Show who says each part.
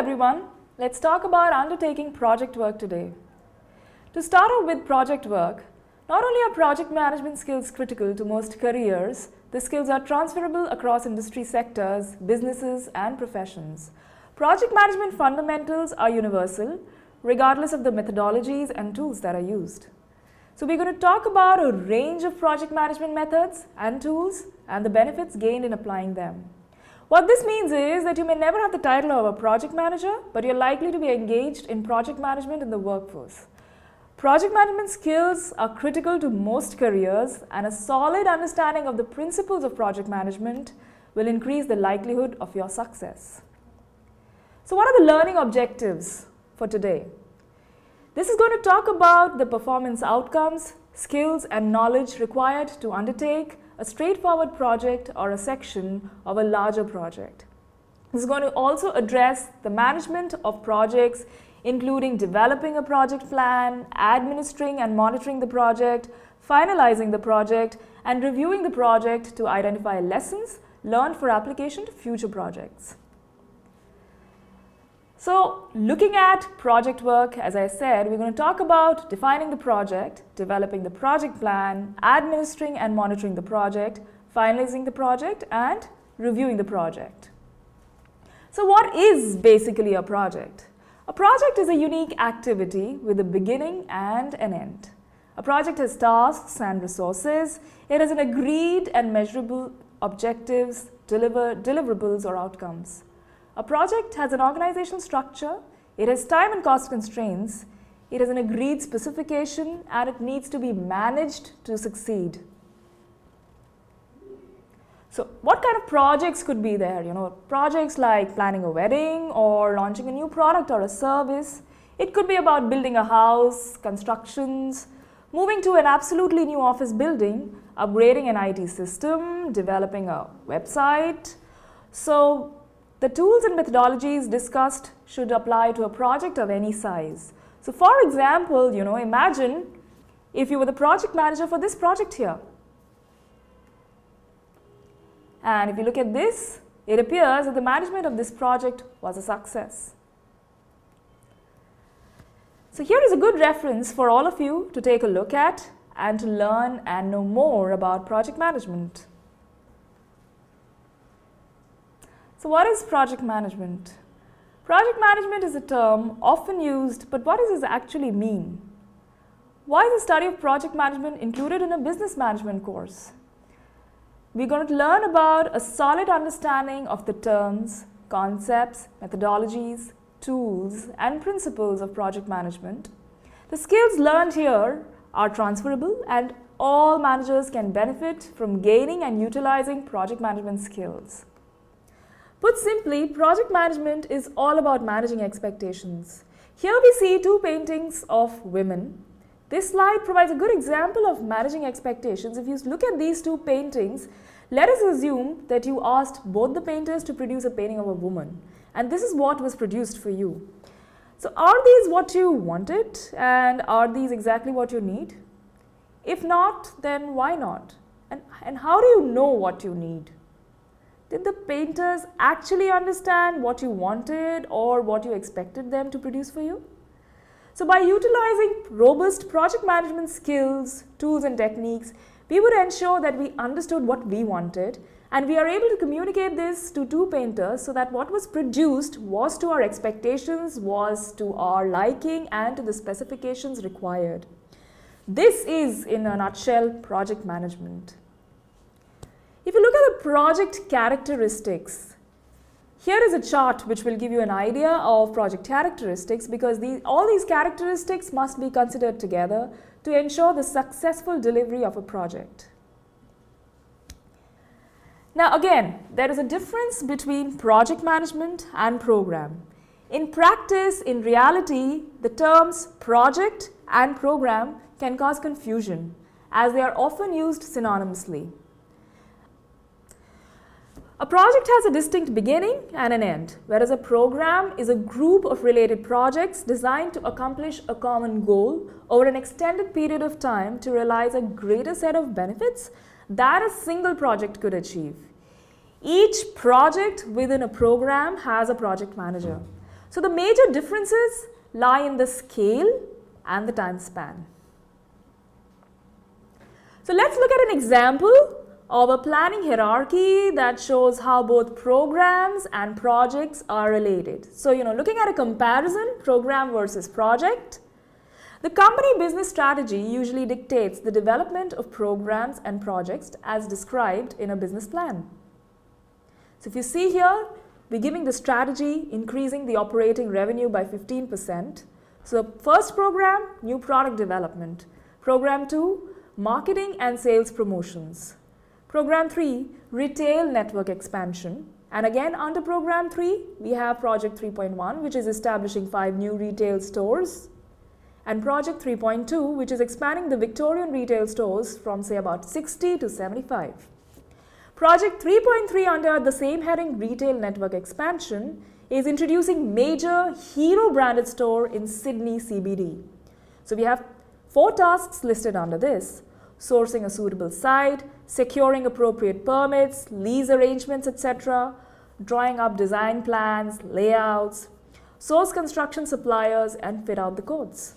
Speaker 1: everyone. Let's talk about undertaking project work today. To start off with project work, not only are project management skills critical to most careers, the skills are transferable across industry sectors, businesses, and professions. Project management fundamentals are universal, regardless of the methodologies and tools that are used. So we're going to talk about a range of project management methods and tools and the benefits gained in applying them. What this means is that you may never have the title of a project manager, but you're likely to be engaged in project management in the workforce. Project management skills are critical to most careers, and a solid understanding of the principles of project management will increase the likelihood of your success. So what are the learning objectives for today? This is going to talk about the performance outcomes, skills, and knowledge required to undertake a straightforward project or a section of a larger project. This is going to also address the management of projects, including developing a project plan, administering and monitoring the project, finalizing the project, and reviewing the project to identify lessons learned for application to future projects. So, looking at project work, as I said, we're going to talk about defining the project, developing the project plan, administering and monitoring the project, finalizing the project, and reviewing the project. So what is basically a project? A project is a unique activity with a beginning and an end. A project has tasks and resources. It has an agreed and measurable objectives, deliverables or outcomes. A project has an organizational structure, it has time and cost constraints, it has an agreed specification, and it needs to be managed to succeed. So what kind of projects could be there? Projects like planning a wedding or launching a new product or a service. It could be about building a house, constructions, moving to an absolutely new office building, upgrading an IT system, developing a website. So the tools and methodologies discussed should apply to a project of any size. So for example, imagine if you were the project manager for this project here. And if you look at this, it appears that the management of this project was a success. So here is a good reference for all of you to take a look at and to learn and know more about project management. So what is project management? Project management is a term often used, but what does this actually mean? Why is the study of project management included in a business management course? We're going to learn about a solid understanding of the terms, concepts, methodologies, tools, and principles of project management. The skills learned here are transferable, and all managers can benefit from gaining and utilizing project management skills. Put simply, project management is all about managing expectations. Here we see two paintings of women. This slide provides a good example of managing expectations. If you look at these two paintings, let us assume that you asked both the painters to produce a painting of a woman, and this is what was produced for you. So are these what you wanted, and are these exactly what you need? If not, then why not? And how do you know what you need? Did the painters actually understand what you wanted or what you expected them to produce for you? So by utilizing robust project management skills, tools and techniques, we would ensure that we understood what we wanted, and we are able to communicate this to two painters so that what was produced was to our expectations, was to our liking, and to the specifications required. This is, in a nutshell, project management. If you look at the project characteristics, here is a chart which will give you an idea of project characteristics, because all these characteristics must be considered together to ensure the successful delivery of a project. Now again, there is a difference between project management and program. In practice, in reality, the terms project and program can cause confusion, as they are often used synonymously. A project has a distinct beginning and an end, whereas a program is a group of related projects designed to accomplish a common goal over an extended period of time to realize a greater set of benefits that a single project could achieve. Each project within a program has a project manager. So the major differences lie in the scale and the time span. So let's look at an example of a planning hierarchy that shows how both programs and projects are related. So, looking at a comparison, program versus project, the company business strategy usually dictates the development of programs and projects as described in a business plan. So if you see here, we're giving the strategy increasing the operating revenue by 15%. So first program, new product development. Program 2, marketing and sales promotions. Program 3, retail network expansion. And again, under Program 3, we have Project 3.1, which is establishing 5 new retail stores. And Project 3.2, which is expanding the Victorian retail stores from, say, about 60 to 75. Project 3.3, under the same heading, retail network expansion, is introducing major hero branded store in Sydney CBD. So we have 4 tasks listed under this: sourcing a suitable site, securing appropriate permits, lease arrangements, etc., drawing up design plans, layouts, source construction suppliers, and fit out the codes.